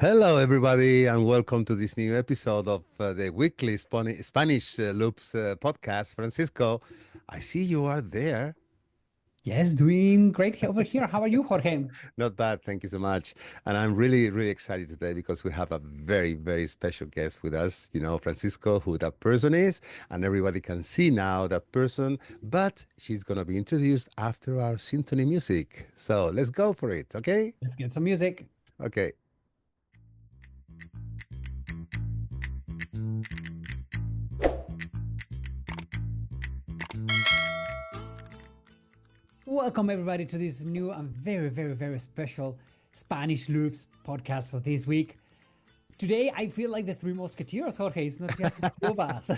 Hello, everybody, and welcome to this new episode of the weekly Spanish Loops podcast. Francisco, I see you are there. Yes, doing great over here. How are you, Jorge? Not bad, thank you so much. And I'm really, really excited today because we have a very, very special guest with us. You know, Francisco, who that person is, and everybody can see now that person, but she's going to be introduced after our symphony music. So let's go for it, okay? Let's get some music. Okay. Welcome, everybody, to this new and very special Spanish Loops podcast for this week. Today, I feel like the Three Musketeers, Jorge. It's not just the two of us.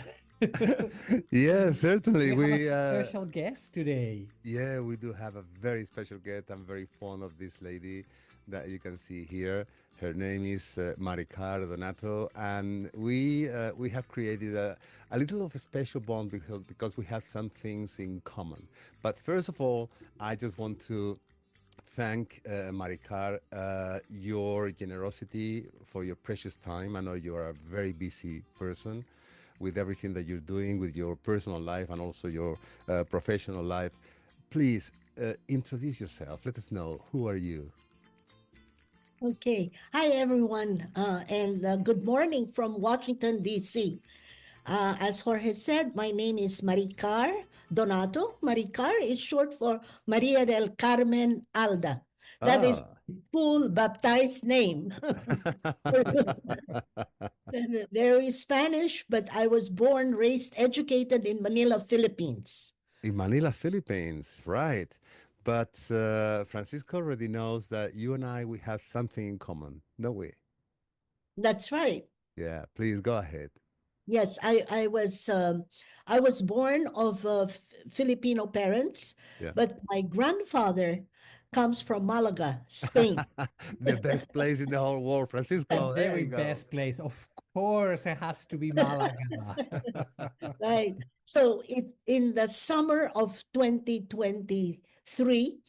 Yeah, certainly. We have a special guest today. Yeah, we do have a very special guest. I'm very fond of this lady that you can see here. Her name is Maricar Donato, and we have created a little of a special bond because we have some things in common. But first of all, I just want to thank Maricar your generosity for your precious time. I know you are a very busy person with everything that you're doing with your personal life and also your professional life. Please introduce yourself. Let us know who are you. Okay. Hi, everyone, and good morning from Washington, D.C. As Jorge said, my name is Maricar Donato. Maricar is short for Maria del Carmen Alda. That is Ah. full baptized name. Very Spanish, but I was born, raised, educated in Manila, Philippines. In Manila, Philippines, right? But Francisco already knows that you and I we have something in common, don't we? That's right. Yeah, please go ahead. Yes, I was born of Filipino parents, Yeah. but my grandfather comes from Malaga, Spain. The best place in the whole world, The Francisco. There very you go. best place. Of course, it has to be Malaga. Right. So in the summer of 2023,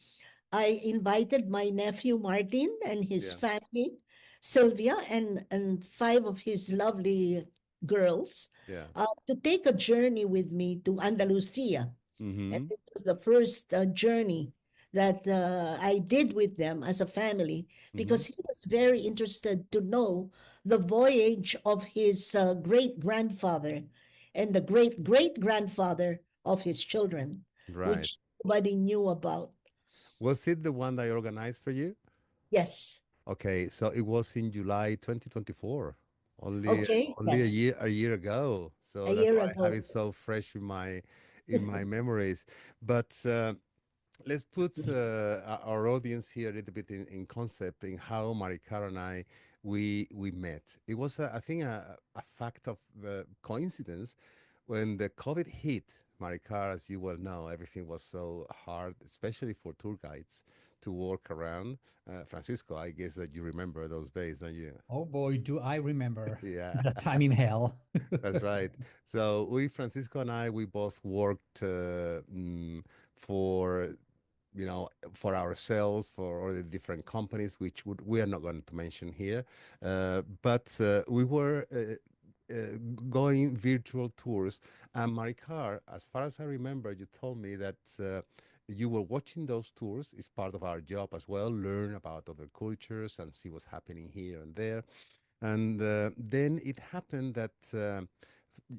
I invited my nephew Martin and his Yeah. family, Sylvia, and five of his lovely girls, Yeah. to take a journey with me to Andalusia. And Mm-hmm. this was the first journey that I did with them as a family Mm-hmm. because he was very interested to know the voyage of his great grandfather and the great grandfather of his children, Right. which nobody knew about. Was it the one that I organized for you? Yes. Okay, so it was in July 2024, only Okay. only Yes. a year ago. A So that's year why I have ago. it so fresh in my memories. But let's put our audience here a little bit in concept in how Maricar and I we met. It was I think a fact of coincidence when the COVID hit. Maricar, as you well know, everything was so hard, especially for tour guides to work around. Francisco, I guess that you remember those days, don't you? Oh boy, do I remember Yeah. that time in hell. That's right. So Francisco and I, we both worked for, for ourselves, for all the different companies, which we are not going to mention here. But we were going virtual tours. And Maricar, as far as I remember, you told me that you were watching those tours. It's part of our job as well, learn about other cultures and see what's happening here and there. And then it happened that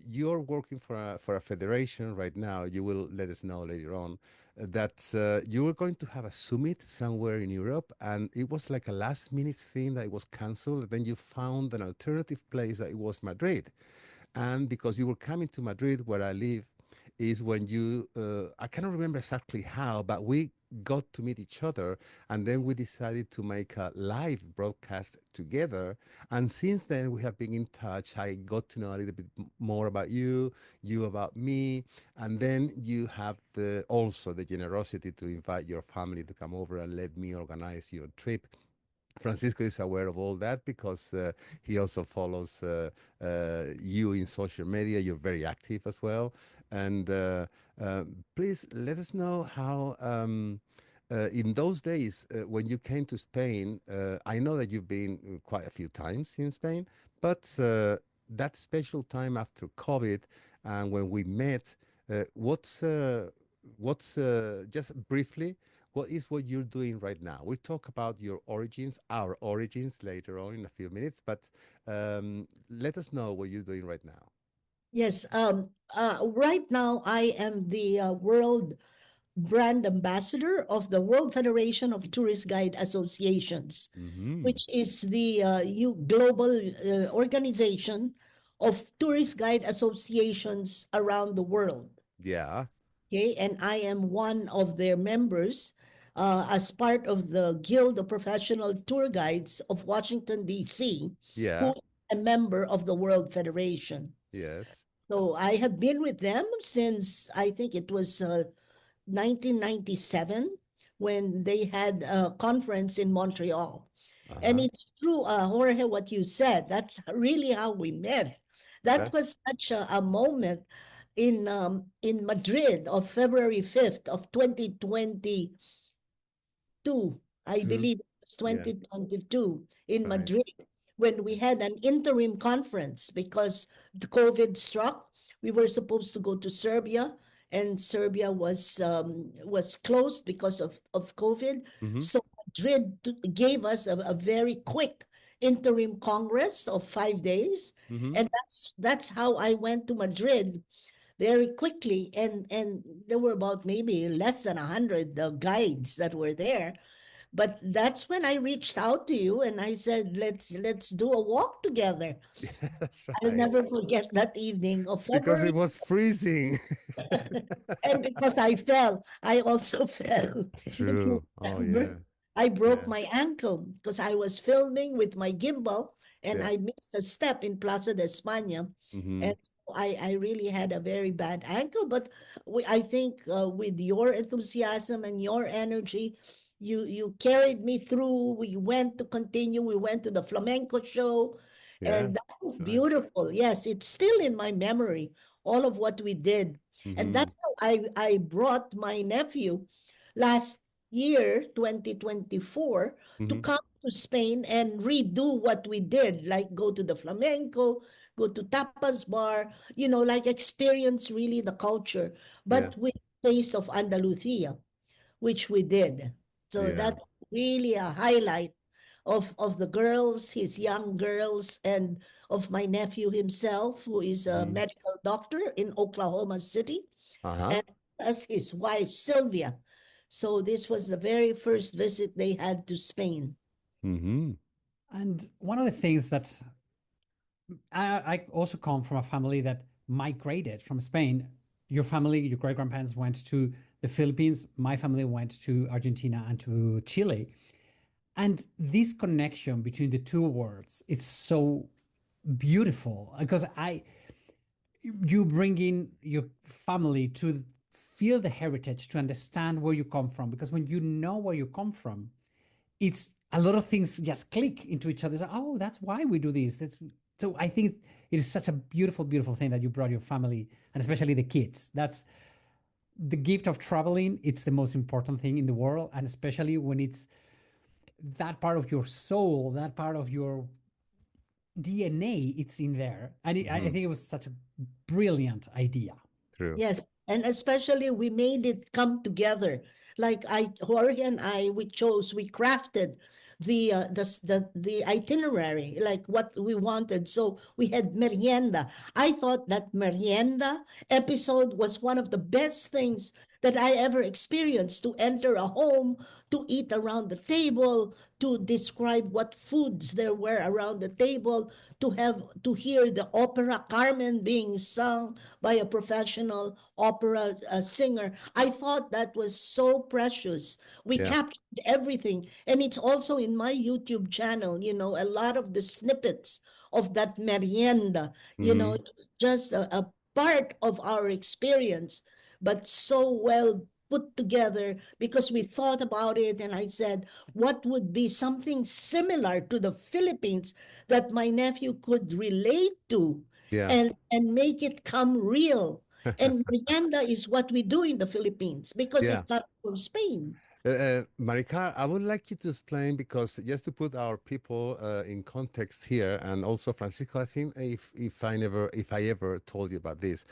you're working for a federation right now. You will let us know later on that you were going to have a summit somewhere in Europe, and it was like a last minute thing that it was canceled. Then you found an alternative place that it was Madrid, and because you were coming to Madrid, where I live, is when you I cannot remember exactly how, but we got to meet each other, and then we decided to make a live broadcast together. And since then, we have been in touch. I got to know a little bit more about you, you about me, and then you have also the generosity to invite your family to come over and let me organize your trip. Francisco is aware of all that because he also follows you in social media. You're very active as well. And please let us know how. In those days, when you came to Spain, I know that you've been quite a few times in Spain, but that special time after COVID and when we met, just briefly, what is what you're doing right now? We talk about your origins, our origins later on in a few minutes, but let us know what you're doing right now. Yes. Right now, I am the world brand ambassador of the World Federation of Tourist Guide Associations, Mm-hmm. which is the global organization of tourist guide associations around the world. Yeah, Okay, and I am one of their members as part of the Guild of Professional Tour Guides of Washington, D.C., who yeah, is a member of the World Federation. yes. So I have been with them since I think it was 1997 when they had a conference in Montreal. And Uh-huh. it's true, Jorge, what you said. That's really how we met. That That's was such a moment in Madrid of February 5th of 2022. I true. believe it was Yeah, 2022 in right. Madrid when we had an interim conference because the COVID struck. We were supposed to go to Serbia, and Serbia was closed because of COVID. Mm-hmm. So Madrid gave us a very quick interim congress of 5 days, Mm-hmm. and that's how I went to Madrid very quickly. And there were about maybe less than 100 guides that were there, but that's when I reached out to you and I said, let's do a walk together. Yeah, that's I'll right. never forget that evening of Because it February. was freezing. And because I fell, I also fell. It's If you true. Oh yeah. remember, I broke Yeah. my ankle because I was filming with my gimbal and Yeah. I missed a step in Plaza de España. Mm-hmm. And so I really had a very bad ankle. But I think with your enthusiasm and your energy, you carried me through. We went to continue. We went to the flamenco show, Yeah. and that was That's right. beautiful. Yes, it's still in my memory, all of what we did. And Mm-hmm. that's how I brought my nephew last year, 2024, to Mm-hmm. come to Spain and redo what we did, like go to the flamenco, go to tapas bar, like experience really the culture, Yeah. but with taste of Andalusia, which we did. So Yeah. that's really a highlight of the girls, his young girls, and of my nephew himself, who is a Mm-hmm. medical doctor in Oklahoma City, Uh-huh. and as his wife, Sylvia. So this was the very first visit they had to Spain. Mm-hmm. And one of the things that I also come from a family that migrated from Spain. Your family, your great grandparents went to the Philippines. My family went to Argentina and to Chile. And this connection between the two worlds, it's so beautiful because you bring in your family to feel the heritage, to understand where you come from. Because when you know where you come from, it's a lot of things just click into each other. So, oh, that's why we do this. That's so. I think it is such a beautiful, beautiful thing that you brought your family and especially the kids. That's the gift of traveling. It's the most important thing in the world, and especially when it's that part of your soul, that part of your DNA. It's in there, and I Mm-hmm. Mm-hmm. think it was such a brilliant idea. True. Yes, and especially we made it come together. Like Jorge and we crafted the itinerary, like what we wanted. So we had merienda. I thought that merienda episode was one of the best things that I ever experienced, to enter a home, to eat around the table, to describe what foods there were around the table, to hear the opera Carmen being sung by a professional opera singer. I thought that was so precious. We Yeah. captured everything, and it's also in my YouTube channel. A lot of the snippets of that merienda. Mm-hmm. It's just a part of our experience, but so well put together because we thought about it. And I said, what would be something similar to the Philippines that my nephew could relate to, Yeah. and make it come real. And merienda is what we do in the Philippines because Yeah. it comes from Spain. Maricar, I would like you to explain because just to put our people in context here, and also Francisco, I think if I ever told you about this,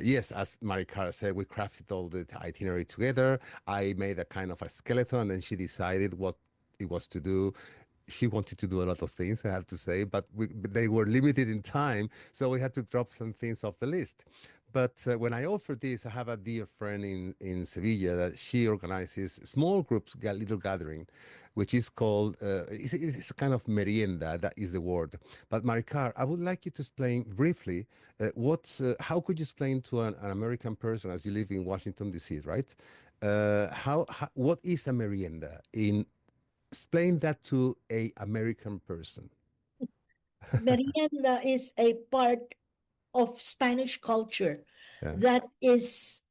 yes, as Maricar said, we crafted all the itinerary together. I made a kind of a skeleton, and then she decided what it was to do. She wanted to do a lot of things, I have to say, but they were limited in time, so we had to drop some things off the list. But when I offered this, I have a dear friend in Sevilla that she organizes small groups, little gathering, which is called, it's a kind of merienda, that is the word. But Maricar, I would like you to explain briefly how could you explain to an American person, as you live in Washington, D.C., right? What is a merienda? Explain that to a American person. Merienda is a part of Spanish culture Yeah. that is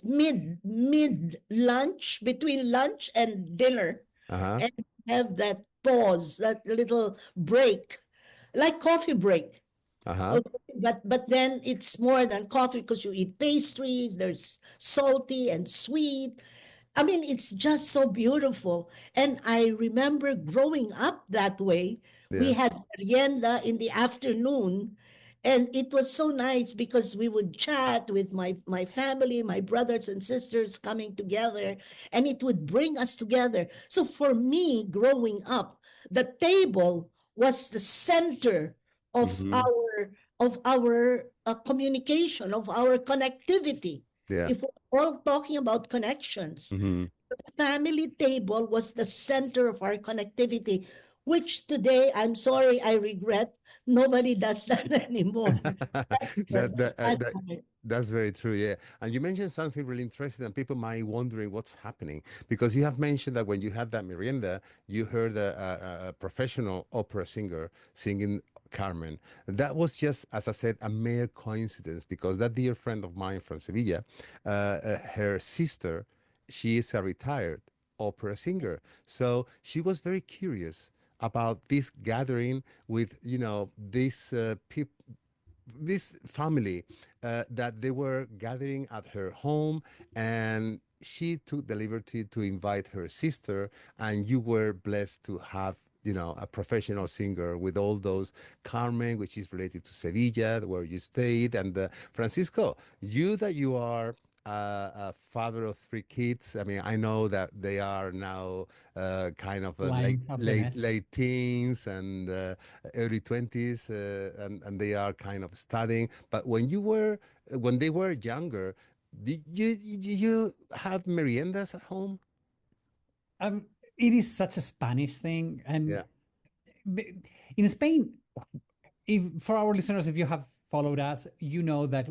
mid lunch, between lunch and dinner, Uh-huh. and have that pause, that little break, like coffee break. Uh-huh. Okay, but then it's more than coffee because you eat pastries. There's salty and sweet. I mean, it's just so beautiful. And I remember growing up that way. We Yeah. had merienda in the afternoon, and it was so nice because we would chat with my family, my brothers and sisters coming together, and it would bring us together. So for me, growing up, the table was the center of Mm-hmm. our communication, of our connectivity. Yeah. If we're all talking about connections, Mm-hmm. the family table was the center of our connectivity, which today, I'm sorry, I regret, nobody does that anymore. that, that, uh, That's that why. that's very true, yeah. And you mentioned something really interesting, and people might wondering what's happening because you have mentioned that when you had that merienda, you heard a professional opera singer singing Carmen. That was just, as I said, a mere coincidence because that dear friend of mine from Sevilla, her sister, she is a retired opera singer, so she was very curious about this gathering with this family that they were gathering at her home, and she took the liberty to invite her sister, and you were blessed to have a professional singer with all those Carmen, which is related to Sevilla where you stayed, and Francisco, you are a father of three kids. I mean, I know that they are now kind of late Flying off the late nest. late teens and early 20s, and they are kind of studying. But when they were younger, did you have meriendas at home? Um, it is such a Spanish thing, and Yeah. b- in Spain, if for our listeners, if you have followed us, you know that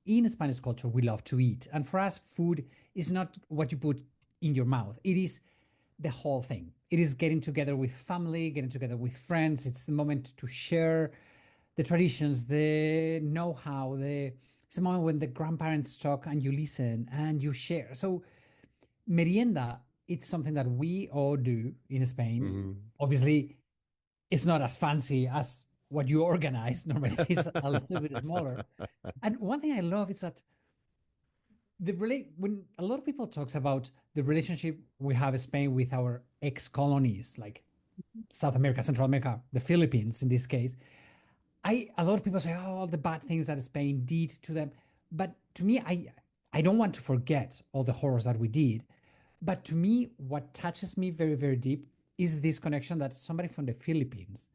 in Spanish culture we love to eat, and for us, food is not what you put in your mouth. It is the whole thing. It is getting together with family, getting together with friends. It's the moment to share the traditions, the know-how. It's a moment when the grandparents talk and you listen and you share. So merienda, it's something that we all do in Spain. Hmm. Obviously, it's not as fancy as what you organize. Normally, it's a little bit smaller. And one thing I love is that when a lot of people talks about the relationship we have in Spain with our ex-colonies, like South America, Central America, the Philippines in this case, a lot of people say, oh, all the bad things that Spain did to them. But to me, I don't want to forget all the horrors that we did. But to me, what touches me very, very deep is this connection that somebody from the Philippines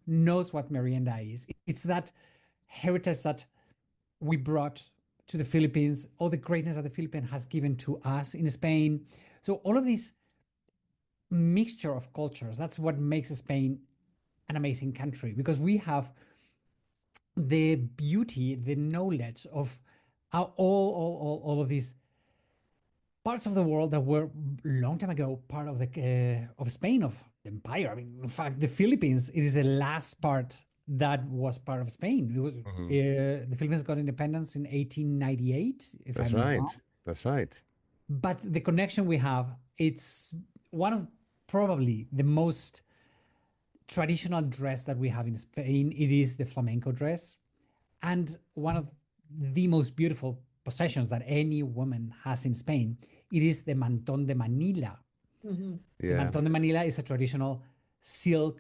knows what merienda is. It's that heritage that we brought to the Philippines, all the greatness that the Philippines has given to us in Spain. So all of this mixture of cultures, that's what makes Spain an amazing country because we have the beauty, the knowledge of all of these parts of the world that were long time ago part of Spain, of the empire. I mean, in fact, the Philippines, it is the last part that was part of Spain. It was Hmm. the Philippines got independence in 1898, if That's I'm not wrong. right. That's right. But the connection we have, it's one of probably the most traditional dress that we have in Spain. It is the flamenco dress, and one of the most beautiful possessions that any woman has in Spain, it is the Mantón de Manila. Mhm. The Yeah. Mantón de Manila is a traditional silk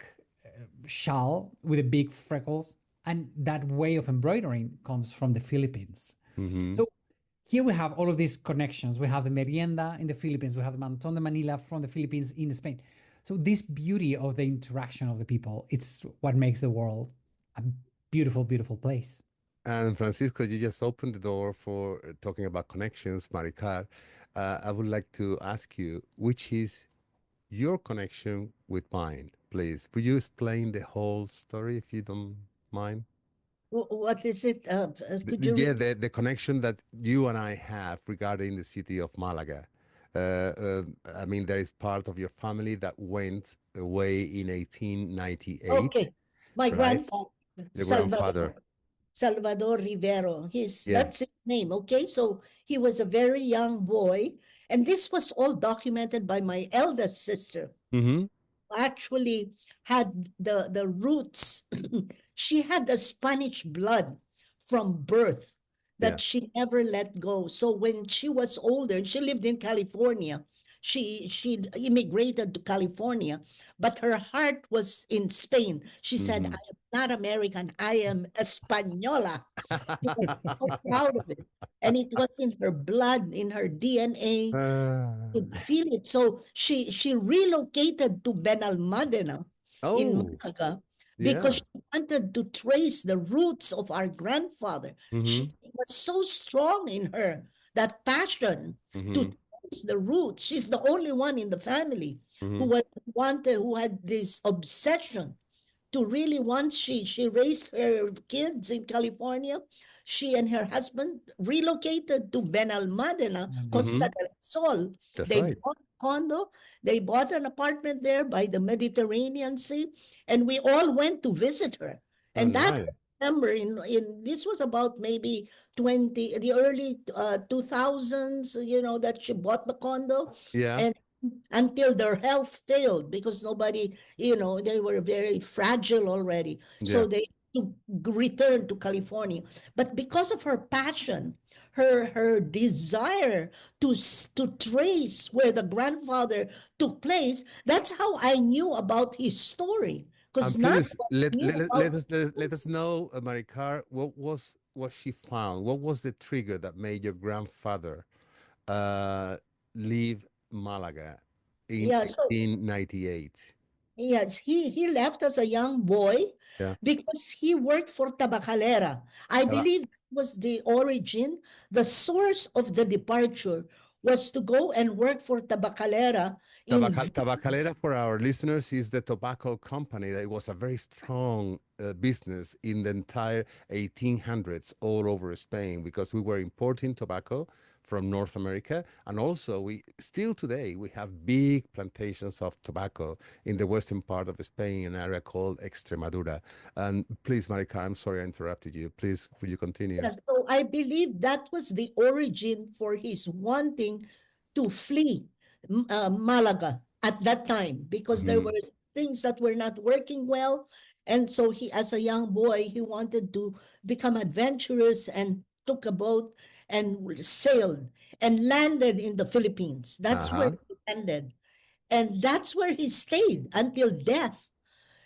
shawl with the big freckles, and that way of embroidering comes from the Philippines. Mm-hmm. So here we have all of these connections. We have the merienda in the Philippines, we have the Mantón de Manila from the Philippines in Spain. So this beauty of the interaction of the people, it's what makes the world a beautiful, beautiful place. And Francisco, you just opened the door for talking about connections, Maricar. I would like to ask you, which is your connection with mine, please? Would you explain the whole story if you don't mind? What is it? Could you Yeah, the connection that you and I have regarding the city of Malaga. I mean, there is part of your family that went away in 1898, Okay. My right? grandfather, Your grandfather. Salvador Rivero. Yeah. That's his name. Okay. So he was a very young boy. And this was all documented by my eldest sister, Mm-hmm. actually had the roots. She had the Spanish blood from birth Yeah. that she never let go. So when she was older, and she lived in California, she immigrated to California, but her heart was in Spain. She said, Mm-hmm. "I am not American. I am Española." She was so proud of it. And it was in her blood, in her DNA, Ah, could feel it. So she relocated to Benalmádena in oh, Malaga because yeah. she wanted to trace the roots of our grandfather. Mm-hmm. She was so strong in her, that passion to Mm-hmm. trace the roots. She's the only one in the family who Mm-hmm. who had this obsession to really, once she raised her kids in California, she and her husband relocated to Benalmádena, Mm. Costa Mm-hmm. del Sol. That's They right. bought a condo, they bought an apartment there by the Mediterranean Sea, and we all went to visit her. Oh, And that nice. September in this was about maybe 20 the early 2000s, that she bought the condo. Yeah. And until their health failed, because nobody, they were very fragile already. Yeah. So they to return to California. But because of her passion, her desire to trace where the grandfather took place, that's how I knew about his story. Because And not please knew about. let us know, Maricar, what was what she found. What was the trigger that made your grandfather uh, leave Malaga in Yeah, so 1898? yes, he left as a young boy Yeah. because he worked for Tabacalera. I Taba- believe that was the origin. The source of the departure was to go and work for Tabacalera in Tabacalera, for our listeners, is the tobacco company that was a very strong business in the entire 1800s all over Spain because we were importing tobacco from North America. And also, we still today, we have big plantations of tobacco in the western part of Spain, an area called Extremadura. And please, Marica, I'm sorry I interrupted you. Please, would you continue? Yes, so I believe that was the origin for his wanting to flee Malaga at that time, because there Mhm. were things that were not working well. And so he, as a young boy, he wanted to become adventurous and took a boat and sailed and landed in the Philippines. That's where Uh-huh. he landed. And that's where he stayed until death.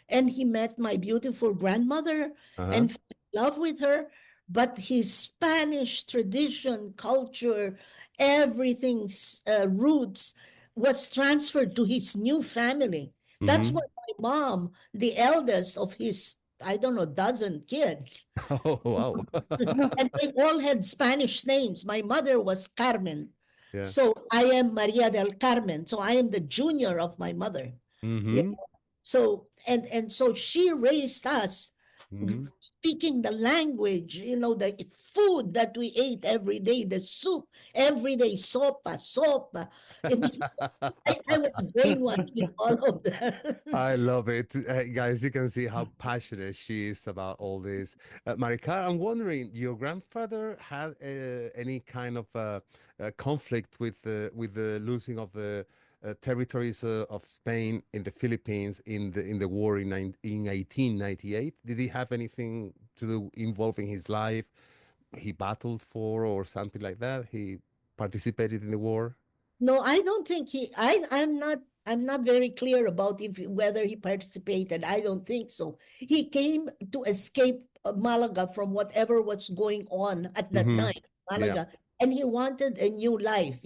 And he met my beautiful grandmother Uh-huh. and fell in love with her. But his Spanish tradition, culture, everything's roots was transferred to his new family. That's Mm-hmm. why my mom, the eldest of his, I don't know, dozen kids, Oh, wow. and they all had Spanish names. My mother was Carmen. Yeah. So I am Maria del Carmen. So I am the junior of my mother. Yeah. Mm-hmm. So and so she raised us Mm-hmm. speaking the language, the food that we ate every day, the soup every day, sopa. And I was brainwashed with all of that. I love it. Guys, you can see how passionate she is about all this. Maricar, I'm wondering, your grandfather had any kind of conflict with the losing of the territories of Spain in the Philippines in the war in 1898? Did he have anything to do involving his life he battled for or something like that? He participated in the war? No, I don't think I'm not very clear about if whether he participated. I don't think so. He came to escape Malaga from whatever was going on at that Mm-hmm. time, Yeah. Malaga, and he wanted a new life,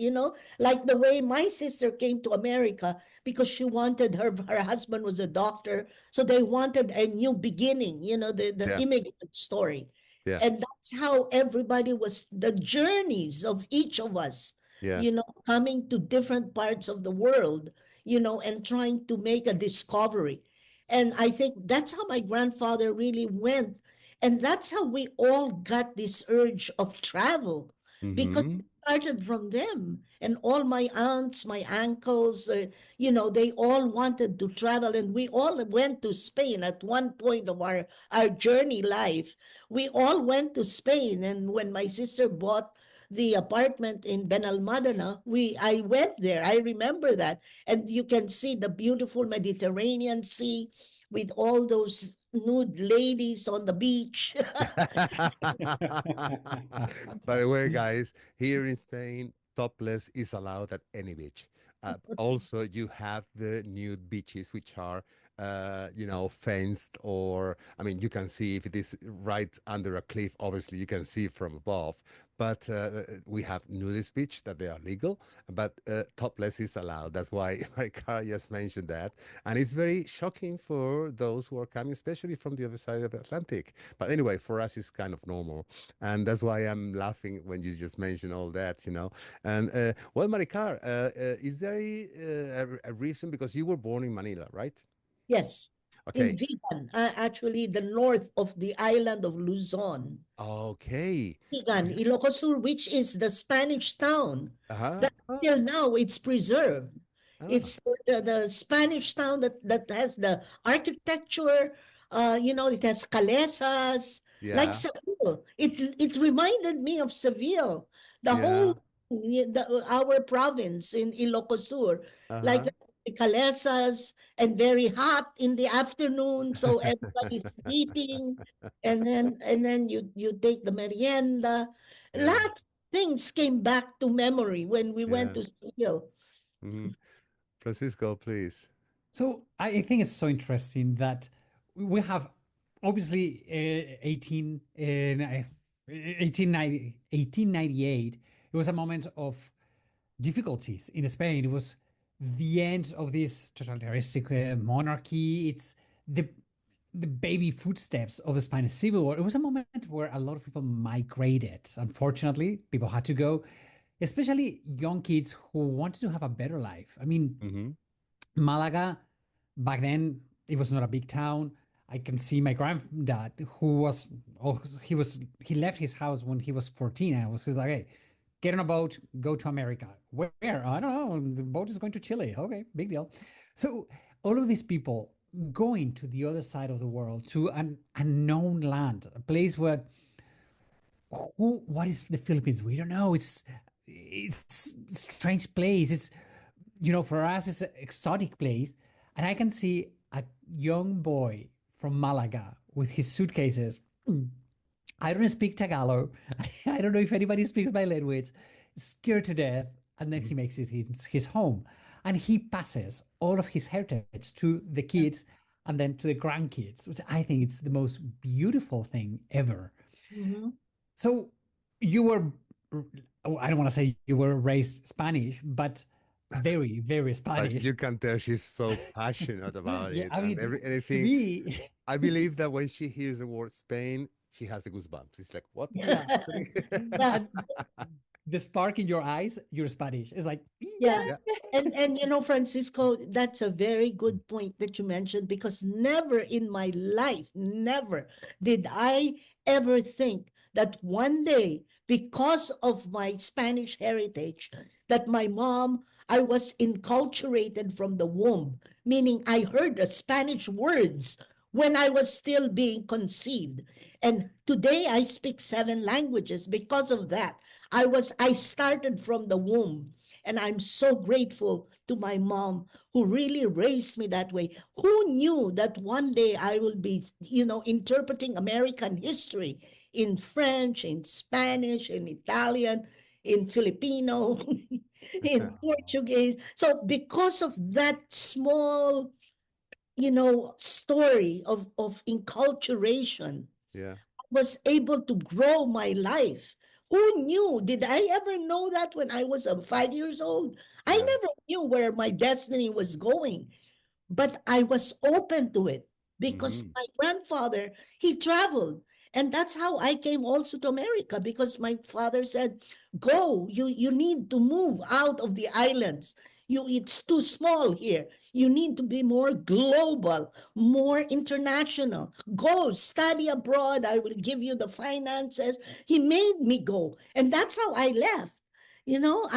like the way my sister came to America because she wanted her husband was a doctor, so they wanted a new beginning, the Yeah. immigrant story. Yeah. And that's how everybody was the journeys of each of us, Yeah. coming to different parts of the world, and trying to make a discovery. And I think that's how my grandfather really went. And that's how we all got this urge of travel because Mm-hmm. it started from them. And all my aunts, my uncles, they all wanted to travel. And we all went to Spain at one point of our journey life. We all went to Spain. And when my sister bought the apartment in Benalmádena, I went there. I remember that. And you can see the beautiful Mediterranean Sea with all those nude ladies on the beach. By the way, guys, here in Spain, topless is allowed at any beach. Also, you have the nude beaches, which are, fenced, or, I mean, you can see if it is right under a cliff, obviously, you can see from above. But we have nudist beach that they are legal, but topless is allowed. That's why my car just mentioned that. And it's very shocking for those who are coming, especially from the other side of the Atlantic. But anyway, for us, it's kind of normal. And that's why I'm laughing when you just mentioned all that. And well, Maricar, is there a reason? Because you were born in Manila, right? Yes, in Okay. Vigan, actually the north of the island of Luzon. Okay. Vigan, Ilocos Sur, which is the Spanish town Uh-huh. that till now it's preserved. Ah, It's the Spanish town that has the architecture. It has calesas, like yeah. Seville. It reminded me of Seville. The Yeah. whole our province in Ilocos Sur, like Uh-huh. the calesas, and very hot in the afternoon, so everybody's sleeping, and then you take the merienda. Yeah. Lots of things came back to memory when we went Yeah. to Seville. Hmm. Francisco, please. So I think it's so interesting that we have obviously 1898. It was a moment of difficulties in Spain. It was the end of this totalitarian monarchy. It's the baby footsteps of the Spanish Civil War. It was a moment where a lot of people migrated. Unfortunately, people had to go, especially young kids who wanted to have a better life. I mean, Mm-hmm. Malaga, back then, it was not a big town. I can see my granddad, who was, oh, he left his house when he was 14. And he was like, hey, get on a boat, go to America. Where? I don't know. The boat is going to Chile. Okay, big deal. So all of these people going to the other side of the world, to an unknown land, a place where what is the Philippines? We don't know. It's a strange place. It's for us, it's an exotic place. And I can see a young boy from Malaga with his suitcases. I don't speak Tagalog. I don't know if anybody speaks my language. Scared to death. And then he makes it his home. And he passes all of his heritage to the Yeah. kids and then to the grandkids, which I think it's the most beautiful thing ever. Mhm. So you were, I don't want to say you were raised Spanish, but very, very But Spanish. you can tell she's so passionate about Yeah, it, I and mean, to anything. me, I believe that when she hears the word Spain, she has the goosebumps. It's like, what is yeah, happening? Yeah. and the spark in your eyes, you're Spanish. It's like, Yeah. yeah, Yeah. And Francisco, that's a very good point that you mentioned because never in my life, never did I ever think that one day, because of my Spanish heritage, that my mom, I was enculturated from the womb, meaning I heard the Spanish words when I was still being conceived. And today I speak 7 languages because of that. I started from the womb. And I'm so grateful to my mom who really raised me that way. Who knew that one day I will be, interpreting American history in French, in Spanish, in Italian, in Filipino, in Portuguese. So because of that small, story of enculturation, Yeah. was able to grow my life. Who knew? Did I ever know that when I was 5 years old? I Yeah. never knew where my destiny was going, but I was open to it because Mm-hmm. my grandfather, he traveled. And that's how I came also to America, because my father said, go, you need to move out of the islands. It's too small here. You need to be more global, more international. Go study abroad. I will give you the finances. He made me go. And that's how I left.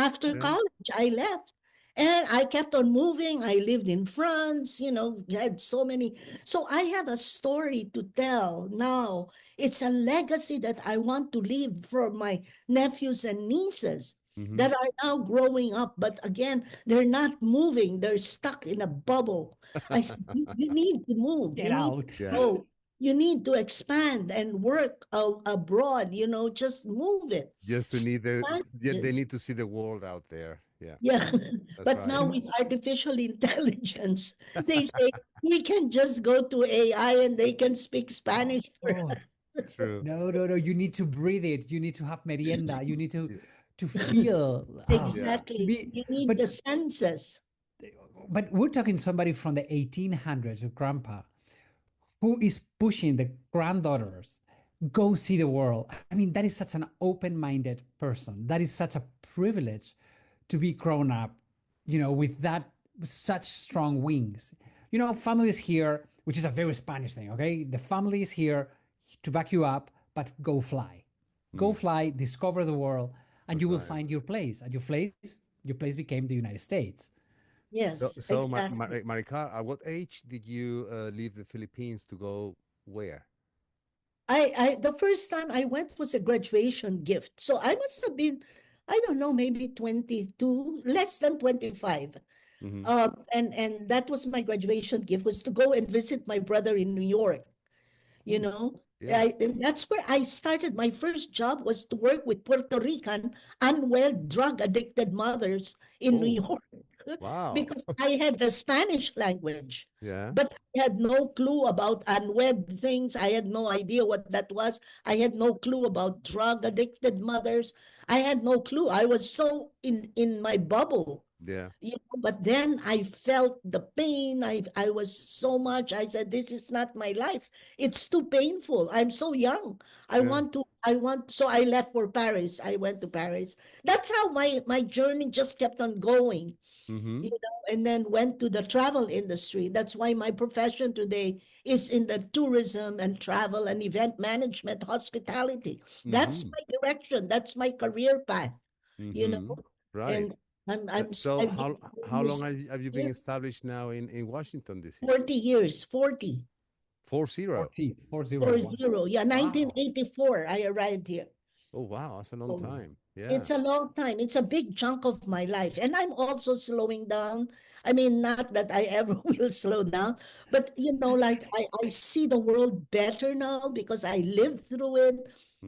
After Yeah. college, I left. And I kept on moving. I lived in France, had so many. So I have a story to tell now. It's a legacy that I want to leave for my nephews and nieces Mm-hmm. that are now growing up. But again, they're not moving. They're stuck in a bubble. I said, you need to move. Get You need to out. Yeah. go. You need to expand and work abroad, just move it. Just to need the, yeah, they Challenges. need to see the world out there. Yeah. Yeah, That's but right. now with artificial intelligence, they say we can just go to AI and they can speak Oh, Spanish for oh, us. True. no, no, no. You need to breathe it. You need to have merienda. You need Yeah. to feel. Yeah. To Exactly. be, You need but the senses. we're talking somebody from the 1800s, your grandpa, who is pushing the granddaughters go see the world. I mean, that is such an open-minded person. That is such a privilege to be grown up, with that such strong wings. Family is here, which is a very Spanish thing. Okay, the family is here to back you up, but go Mm. fly, discover the world, and you That's will right. find your place. And your place became the United States. So, Yes, so exactly. Maricar, at what age did you leave the Philippines to go where? The first time I went was a graduation gift. So I must have been, I don't know, maybe 22, less than 25. Mm-hmm. And that was my graduation gift, was to go and visit my brother in New York. you Ooh, know yeah. and that's where I started. My first job was to work with Puerto Rican unwed drug addicted mothers in New Oh, York wow. because I had the Spanish language, Yeah. but I had no clue about unwed things. I had no idea what that was. I had no clue about drug addicted mothers. I had no clue. I was so in my bubble. Yeah. But then I felt the pain. I was so much. I said, this is not my life. It's too painful. I'm so young. Yeah. So I left for Paris. I went to Paris. That's how my journey just kept on going, Mm-hmm. and then went to the travel industry. That's why my profession today is in the tourism and travel and event management, hospitality. That's Mm-hmm. my direction. That's my career path, you Mm-hmm. know, Right. and So I've been how doing long this have you been years, established now in Washington D.C.? 40 years, 40, 40. 40, 40. four Wow. zero. Yeah, Wow. 1984, I arrived here. Oh, wow. That's a long So time. Yeah. it's a long time. It's a big chunk of my life. And I'm also slowing down. I mean, not that I ever will slow down, but like I see the world better now because I lived through it.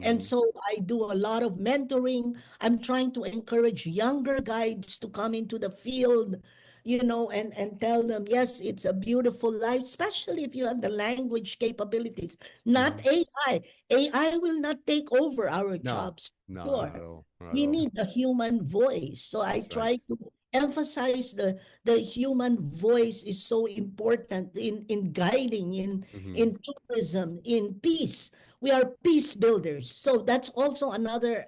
And Mm-hmm. so I do a lot of mentoring. I'm trying to encourage younger guides to come into the field, and tell them, yes, it's a beautiful life, especially if you have the language capabilities. Not Mm-hmm. AI. AI will not take over our No, jobs. no, not Sure. at all. Not at We all. need the human voice. So I That's right. try to emphasize the human voice is so important in guiding, Mm-hmm. in tourism, in peace. We are peace builders. So that's also another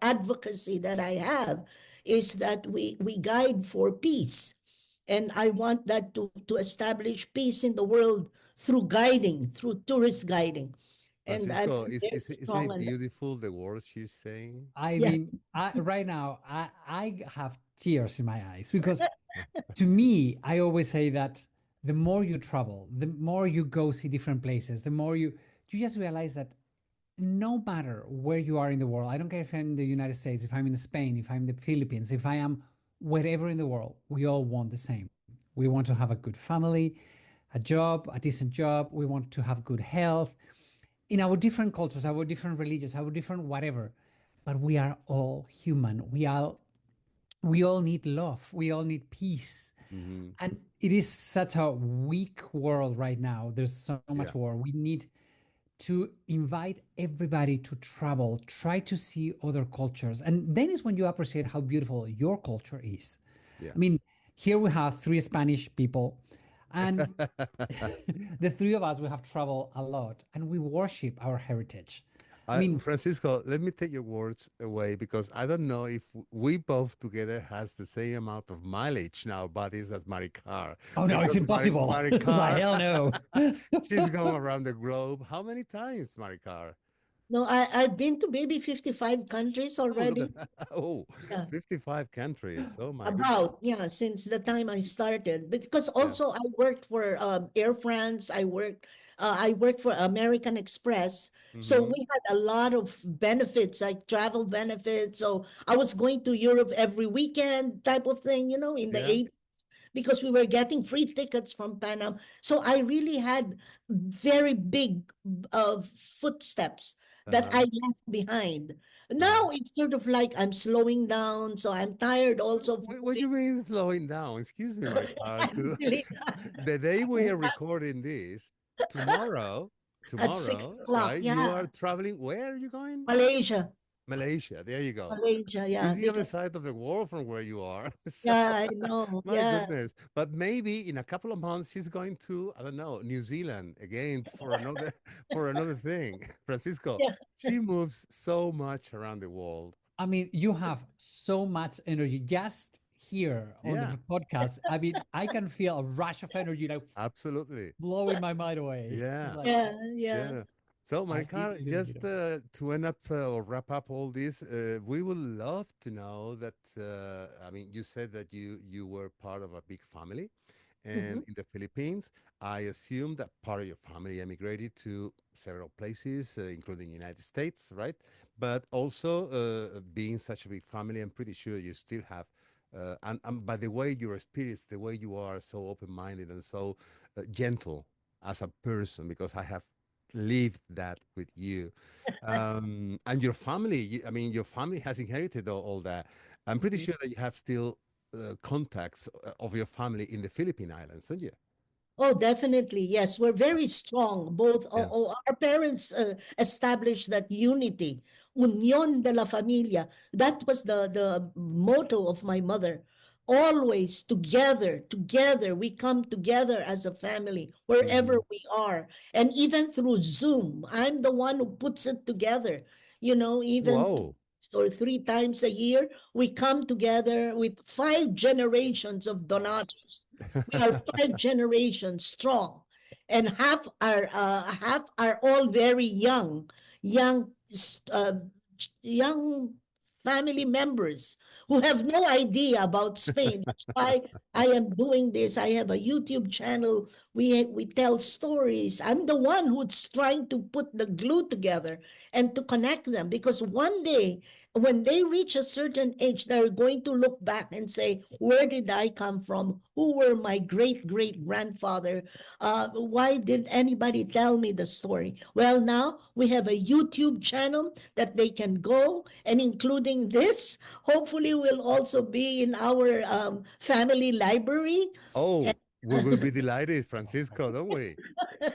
advocacy that I have, is that we guide for peace. And I want that to establish peace in the world through guiding, through tourist guiding. And I'm Francisco, very isn't strong it on that. beautiful the words she's saying? I Yeah. mean, right now, I have tears in my eyes because to me, I always say that the more you travel, the more you go see different places, the more you just realize that no matter where you are in the world, I don't care if I'm in the United States, if I'm in Spain, if I'm in the Philippines, if I am wherever in the world, we all want the same. We want to have a good family, a job, a decent job. We want to have good health. in our different cultures, our different religions, our different whatever, but we are all human. We all need love. We all need peace. Hmm. And it is such a weak world right now. There's so much Yeah, war. We need to invite everybody to travel, try to see other cultures. And then is when you appreciate how beautiful your culture is. yeah. I mean, here we have three Spanish people, and the three of us, we have traveled a lot and we worship our heritage. I mean, Francisco, let me take your words away because I don't know if we both together has the same amount of mileage in our bodies as Maricar. oh no, it's Because impossible. It's like, Maricar, hell no. she's gone around the globe. How many times, Maricar? No, I've been to maybe 55 countries Oh, look already. at that. Oh, Yeah. 55 countries. Oh my goodness. About, yeah, since the time I started. Because Yeah. also I worked for Air France, I worked for American Express. So Mm-hmm. we had a lot of benefits, like travel benefits. So I was going to Europe every weekend type of thing, in the Yeah. 80s, because we were getting free tickets from Panama. So I really had very big uh, footsteps that I Uh-huh. left behind. Uh-huh. Now it's sort of like I'm slowing down, so I'm tired also of What do moving. you mean slowing down? Excuse me, Maricar. I'm really The day we are recording this, tomorrow, at six tomorrow, o'clock. right? You Yeah, are traveling. Where are you going? Malaysia, Malaysia. There you go. Malaysia. Yeah, It's the other because side of the world from where you are. So, yeah, I know. my Yeah, goodness. But maybe in a couple of months, she's going to, I don't know, New Zealand again for another for another thing. Francisco, yeah. she moves so much around the world. I mean, you have so much energy just here on the Yeah, podcast. I mean, I can feel a rush of energy like absolutely. blowing my mind away. It's Yeah. like, Yeah, yeah. Yeah. So, it, Maricar, it is just beautiful. to end up or wrap up all this, we would love to know that. I mean, you said that you were part of a big family, Mhm. and in the Philippines, I assume that part of your family emigrated to several places, including United States, right? But also, being such a big family, I'm pretty sure you still have. And by the way, your spirits, the way you are so open-minded and so gentle as a person, because I have lived that with you. And your family, I mean, your family has inherited all that. I'm pretty sure that you have still contacts of your family in the Philippine Islands, don't you? Oh, definitely. Yes, we're very strong. Both Yeah. our parents established that unity, unión de la familia. That was the motto of my mother. Always together, together. We come together as a family wherever Hmm. we are. And even through Zoom, I'm the one who puts it together. Even Whoa. or three times a year, we come together with five generations of Wow. Donatos. We are five generations strong, and half are all very young, uh, young family members who have no idea about Spain. That's why I am doing this. I have a YouTube channel. We tell stories. I'm the one who's trying to put the glue together and to connect them, because one day when they reach a certain age, they're going to look back and say, where did I come from? Who were my great great grandfather? Why did anybody tell me the story? Well, now we have a YouTube channel that they can go, and including this, hopefully, will also be in our family library. Oh, we will be delighted, Francisco, don't we?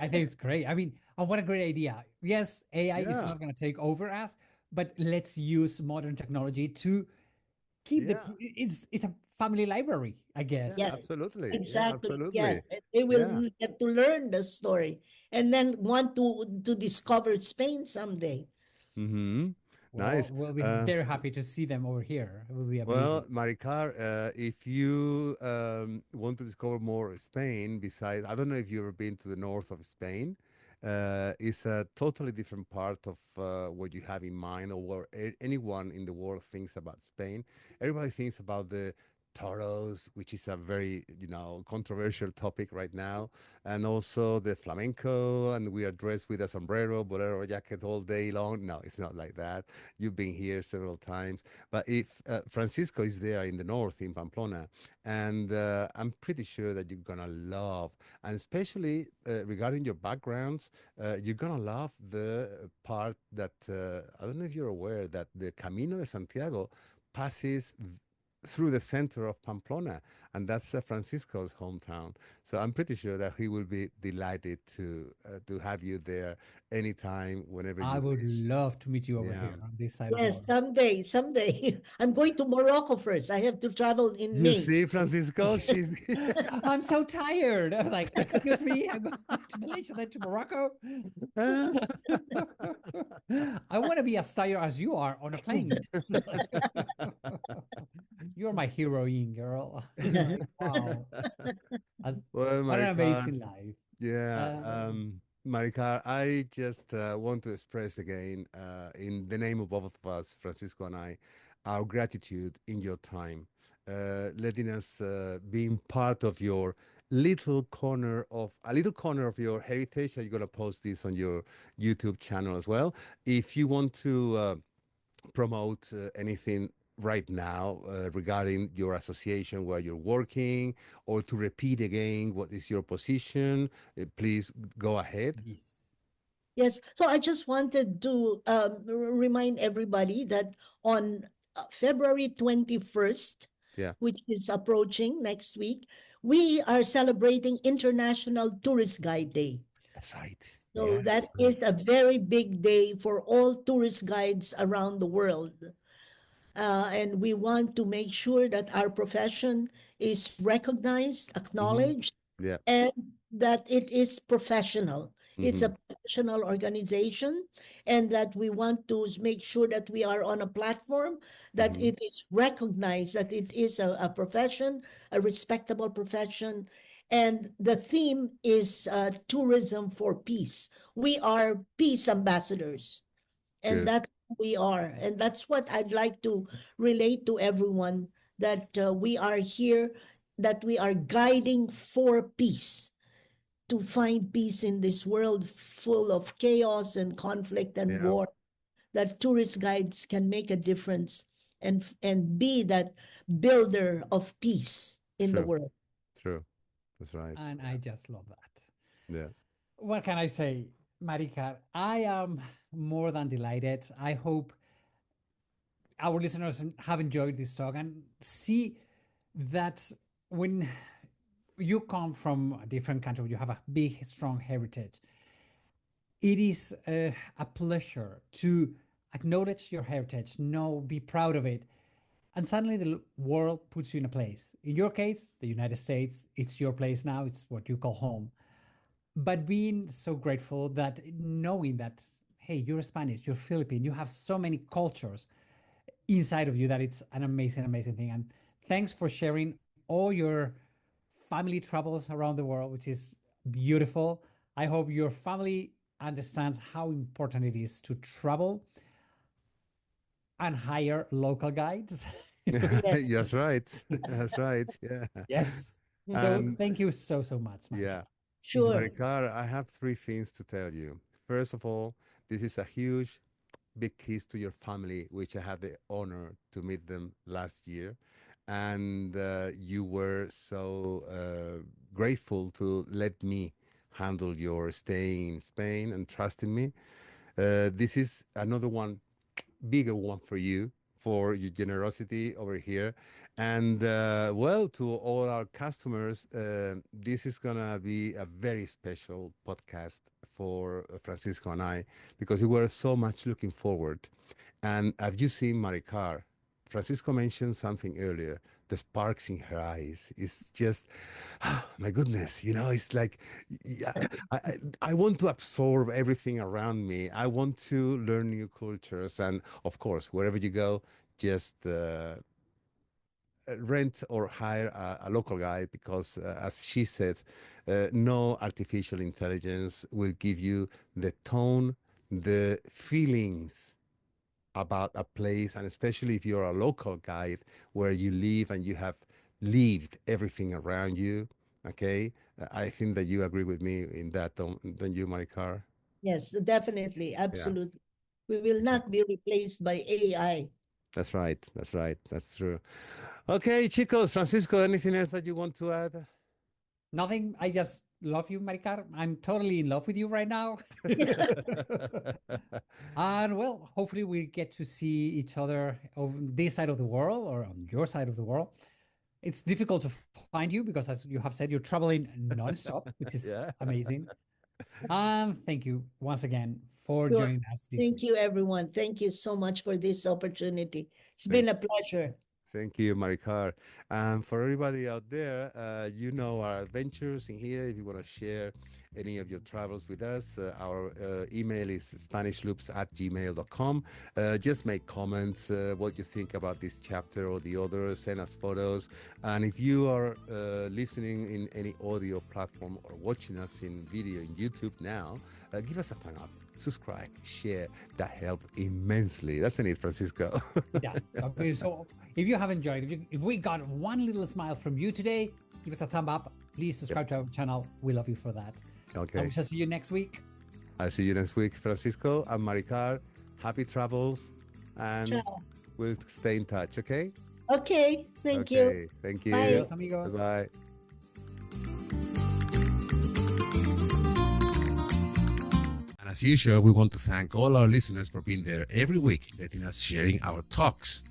I think it's great. I mean, what a great idea. Yes, AI is Yeah. not going to take over us, but let's use modern technology to keep Yeah. it's a family library, I Yeah, guess. Yes, absolutely. Yeah, exactly. Yes, absolutely. and they Yeah. will get to learn the story and then want to discover Spain someday. Mm-hmm. Well, Nice. we'll be Uh, very happy to see them over here. It will be Well, amazing. Maricar, if you want to discover more Spain, besides, I don't know if you've ever been to the north of Spain. It's a totally different part of what you have in mind or what anyone in the world thinks about Spain. Everybody thinks about the toros, which is a very, controversial topic right now, and also the flamenco, and we are dressed with a sombrero, bolero jacket all day long. No, it's not like that. You've been here several times, but if Francisco is there in the north in Pamplona, and I'm pretty sure that you're gonna love, and especially regarding your backgrounds, you're gonna love the part that I don't know if you're aware that the Camino de Santiago passes through the center of Pamplona, and that's Francisco's hometown. So I'm pretty sure that he will be delighted to have you there anytime, whenever I you would wish. love to meet you over Yeah. here on this side of the Yes, world. someday, someday. I'm going to Morocco first. I have to travel in You May. see, Francisco, she's I'm so tired. I was like, excuse me, I'm going to Malaysia, then to Morocco. I want to be as tired as you are on a plane. You're my heroine, girl. It's like, wow, as- well, what an Maricar. amazing life. Yeah, Uh, Maricar, I just want to express again, in the name of both of us, Francisco and I, our gratitude in your time, letting us being part of your little corner of your heritage. You're gonna post this on your YouTube channel as well. If you want to promote anything right now regarding your association where you're working, or to repeat again what is your position, please go ahead. yes. Yes. So I just wanted to remind everybody that on February 21st, Yeah, which is approaching next week, we are celebrating International Tourist Guide Day. that's right. So Yes, that right. is a very big day for all tourist guides around the world. And we want to make sure that our profession is recognized, Hmm. acknowledged, Yeah. and that it is professional. It's Hmm. a professional organization, and that we want to make sure that we are on a platform that Hmm. it is recognized, that it is a profession, a respectable profession. And the theme is tourism for peace. We are peace ambassadors, and Good. that's who we are. And that's what I'd like to relate to everyone, that we are here, that we are guiding for peace, to find peace in this world full of chaos and conflict and Yeah. war, that tourist guides can make a difference and be that builder of peace in the True. world. True. That's right. And I just love that. Yeah. What can I say, Maricar? I am more than delighted. I hope our listeners have enjoyed this talk and see that when you come from a different country, you have a big, strong heritage. It is a pleasure to acknowledge your heritage, know, be proud of it, and suddenly the world puts you in a place. In your case, the United States, it's your place now, it's what you call home. But being so grateful that knowing that, hey, you're Spanish, you're Philippine, you have so many cultures inside of you that it's an amazing, amazing thing. And thanks for sharing all your family travels around the world, which is beautiful. I hope your family understands how important it is to travel and hire local guides. Yes, That's right. That's right. Yeah. Yes. So And thank you so, so much, Marika. yeah. It's been sure. great. Maricar, I have three things to tell you. First of all, this is a huge, big kiss to your family, which I had the honor to meet them last year. And you were so grateful to let me handle your stay in Spain and trusting me. This is another one, bigger one for you, for your generosity over here. And well, to all our customers, this is going to be a very special podcast for Francisco and I, because we were so much looking forward. And have you seen Maricar? Francisco mentioned something earlier. The sparks in her eyes. It's just, my goodness, it's like, yeah, I want to absorb everything around me. I want to learn new cultures. And of course, wherever you go, just rent or hire a local guide, because, as she said, no artificial intelligence will give you the tone, the feelings about a place, and especially if you're a local guide where you live and you have lived everything around you. Okay, I think that you agree with me in that, don't you, Maricar? Yes, definitely. Yeah, Absolutely. We will yeah. not be replaced by AI. That's right. That's right. That's true. Okay, chicos, Francisco, anything else that you want to add? Nothing. I just love you, Maricar. I'm totally in love with you right now. And well, hopefully we get to see each other on this side of the world or on your side of the world. It's difficult to find you because, as you have said, you're traveling nonstop, which is Yeah. amazing. And thank you once again for Sure. joining us this Thank week. you, everyone. Thank you so much for this opportunity. It's been a pleasure. Thank you, Maricar. And for everybody out there, you know our adventures in here. If you want to share any of your travels with us, our email is spanishloops@gmail.com. Just make comments, what you think about this chapter or the other. Send us photos. And if you are listening in any audio platform or watching us in video in YouTube now, give us a thumb up, subscribe, share. That helps immensely. That's it, Francisco. Yes. Okay, so if you have enjoyed, if we got one little smile from you today, give us a thumb up. Please subscribe to our channel. We love you for that. Okay. And we shall see you next week. I'll see you next week, Francisco and Maricar. Happy travels, and Ciao. we'll stay in touch, okay? Okay. Thank you. Okay, thank you. Bye. Adios, amigos. Bye-bye. And as usual, we want to thank all our listeners for being there every week, letting us sharing our talks.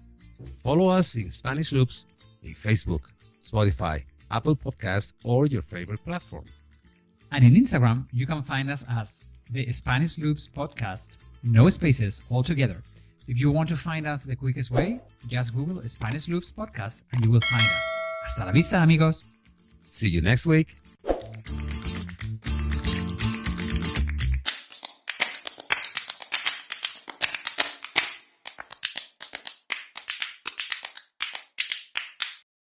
Follow us in Spanish Loops in Facebook, Spotify, Apple Podcast, or your favorite platform. And in Instagram, you can find us as the Spanish Loops Podcast, no spaces altogether. If you want to find us the quickest way, just Google Spanish Loops Podcast and you will find us. Hasta la vista, amigos. See you next week.